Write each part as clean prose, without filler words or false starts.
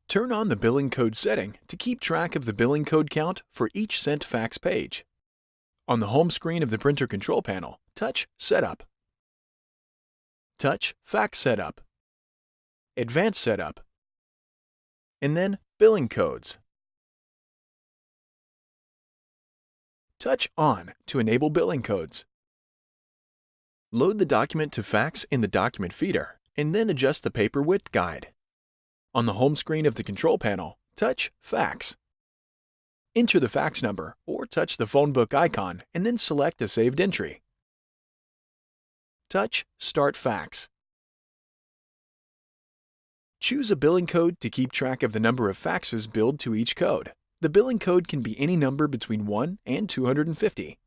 Turn on the billing code setting to keep track of the billing code count for each sent fax page. On the home screen of the printer control panel, touch Setup. Touch Fax Setup, Advanced Setup, and then Billing Codes. Touch On to enable billing codes. Load the document to fax in the document feeder, and then adjust the paper width guide. On the home screen of the control panel, touch Fax. Enter the fax number or touch the Phonebook icon and then select a saved entry. Touch Start Fax. Choose a billing code to keep track of the number of faxes billed to each code. The billing code can be any number between 1 and 250.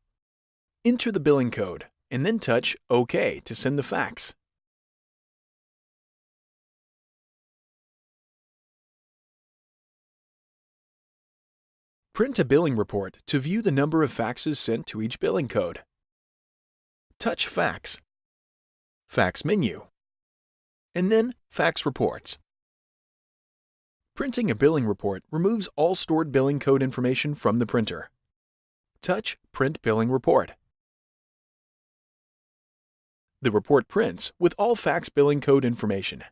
Enter the billing code and then touch OK to send the fax. Print a billing report to view the number of faxes sent to each billing code. Touch Fax, Fax Menu, and then Fax Reports. Printing a billing report removes all stored billing code information from the printer. Touch Print Billing Report. The report prints with all fax billing code information.